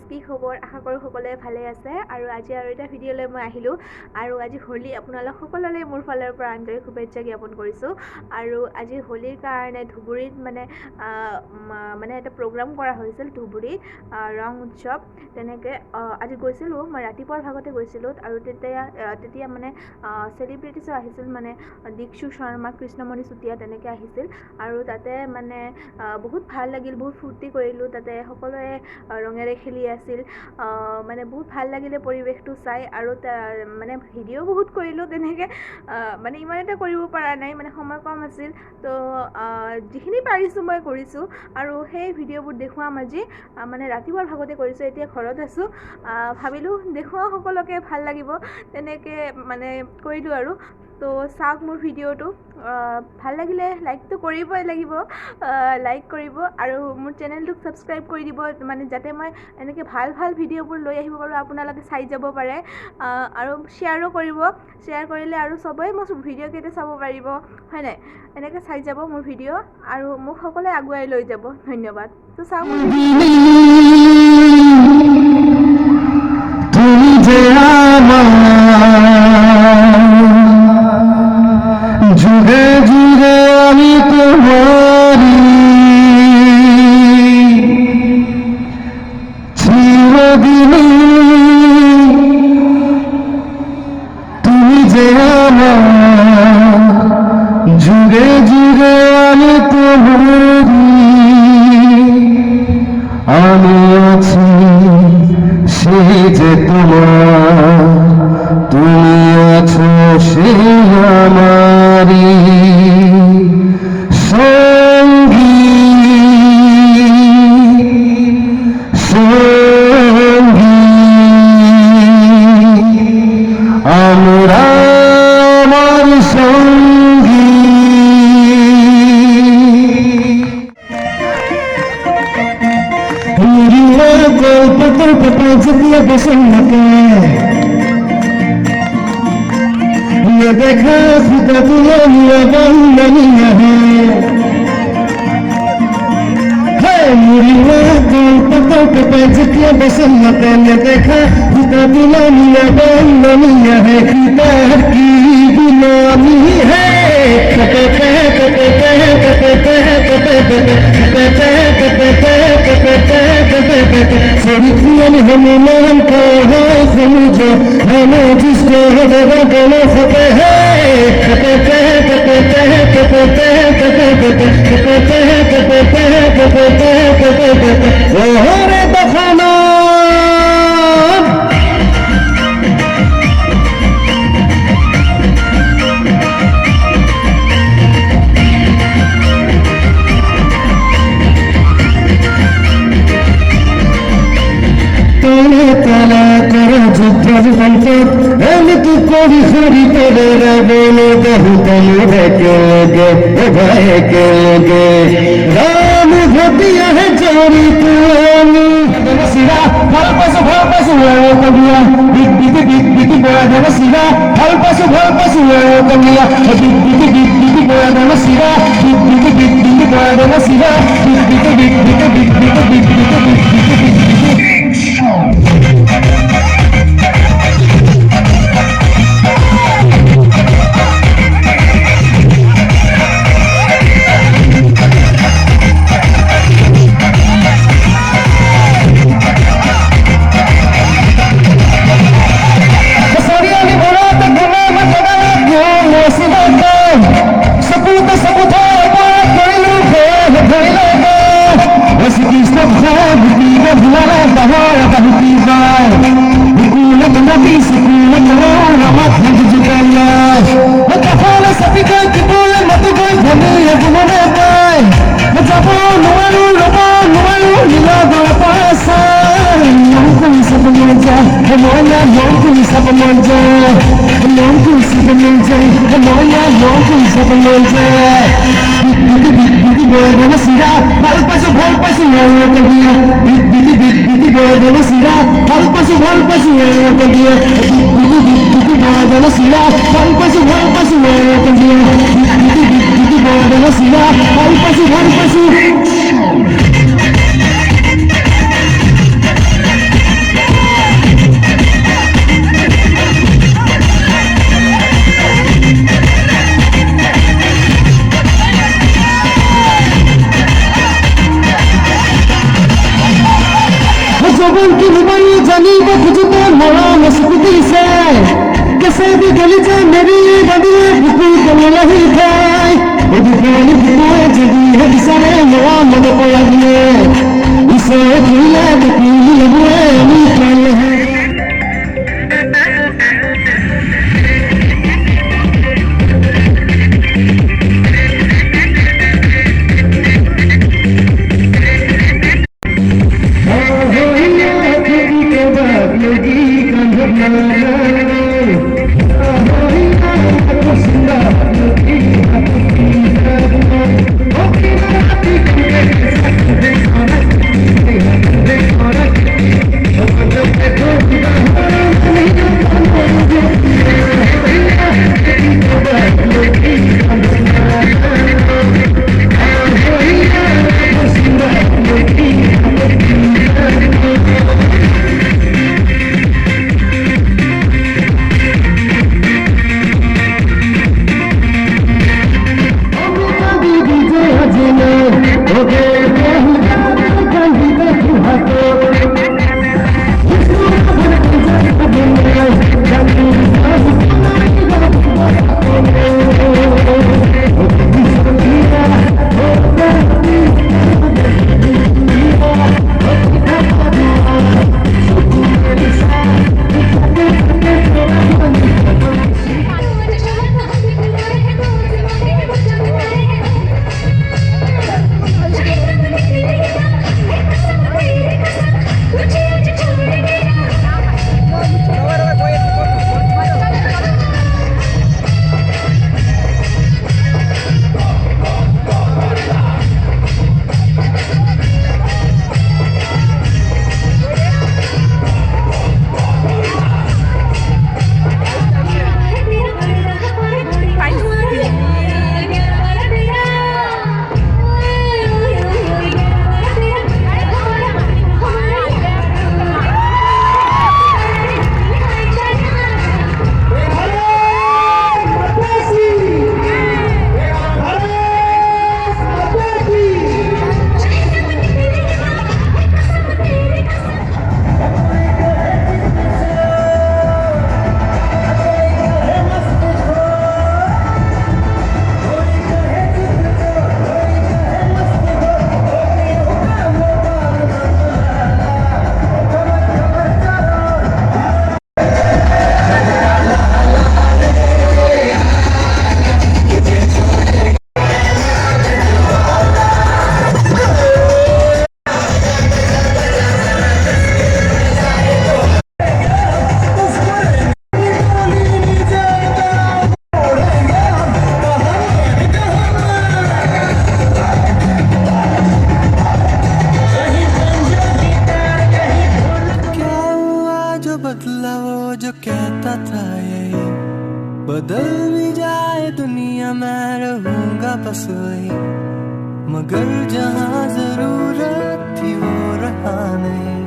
কি খবৰ আশা কৰোঁ সকলোৱে ভালে আছে আৰু আজি আৰু এটা ভিডিঅ'লৈ মই আহিলোঁ আৰু আজি হোলী আপোনালোক সকলোলৈ মোৰ ফালৰ পৰা আন্তৰিক শুভেচ্ছা জ্ঞাপন কৰিছোঁ আৰু আজি হোলীৰ কাৰণে ধুবুৰীত মানে এটা প্ৰগ্ৰাম কৰা হৈছিল ধুবুৰীত ৰং উৎসৱ তেনেকৈ আজি গৈছিলোঁ মই ৰাতিপুৱাৰ ভাগতে গৈছিলোঁ আৰু তেতিয়া মানে চেলিব্ৰিটিছো আহিছিল মানে দীক্ষু শৰ্মা কৃষ্ণমণি চুতীয়া তেনেকৈ আহিছিল আৰু তাতে মানে বহুত ভাল লাগিল বহুত ফূৰ্তি কৰিলোঁ তাতে সকলোৱে ৰঙেৰে খেলি আছিল মানে বহুত ভাল লাগিলে পৰিৱেশটো চাই আৰু মানে ভিডিঅ' বহুত কৰিলোঁ তেনেকৈ মানে ইমান এটা কৰিব পৰা নাই মানে সময় কম আছিল তো যিখিনি পাৰিছোঁ মই কৰিছোঁ আৰু সেই ভিডিঅ'বোৰ দেখুৱাম আজি মানে ৰাতিপুৱাৰ ভাগতে কৰিছোঁ এতিয়া ঘৰত আছোঁ ভাবিলোঁ দেখুৱাওঁ সকলোকে ভাল লাগিব তেনেকৈ মানে কৰিলোঁ আৰু তো চাওক মোৰ ভিডিঅ'টো ভাল লাগিলে লাইকটো কৰিবই লাগিব লাইক কৰিব আৰু মোৰ চেনেলটোক ছাবস্ক্ৰাইব কৰি দিব মানে যাতে মই এনেকৈ ভাল ভাল ভিডিঅ'বোৰ লৈ আহিব পাৰোঁ আপোনালোকে চাই যাব পাৰে আৰু শ্বেয়াৰো কৰিব শ্বেয়াৰ কৰিলে আৰু চবেই মোৰ ভিডিঅ'কেইটা চাব পাৰিব হয় নাই এনেকৈ চাই যাব মোৰ ভিডিঅ' আৰু মোক সকলোৱে আগুৱাই লৈ যাব ধন্যবাদ তো চাওক जुगे जुगे আমি তোমারি চিরদিনই তুমি যে আমার जुगे जुगे আমি তোমারি আমি আছি সেই যে তোমার তুমি আছো সেই আমারি সঙ্গী সঙ্গী আমরা আমার সঙ্গী গল্প গল্প পাঁচিয়ে বসে নাকে ये देखा खुदा दुनिया बंदनिया है मुरी में गल्प पैज के बसन्नत ने देखा खुदा दुनिया बंदनिया है खुदा की गुलामी है शरीफियन हमें नाम का है समझो हमें जिसको गले फते है बखाना कोरी खरी तेरे बोले कहू तमुरे के भाई के राम भतिया है चोरी पुरानी सिरा फल पशु कबिया बिक बोला देव सिरा फल पशु कबिया बिक बोला देव सिरा बिक बोला देव सिरा बिक मेरी बड़ी बुकु को नहीं खाए वो दुकान बुकु जगी है सारे मेरा मन को लगे इसे खुला बुकु लगे निकल है बदला वो जो कहता था यही बदल भी जाए दुनिया मैं रहूंगा बस वही मगर जहाँ जरूरत थी वो रहा नहीं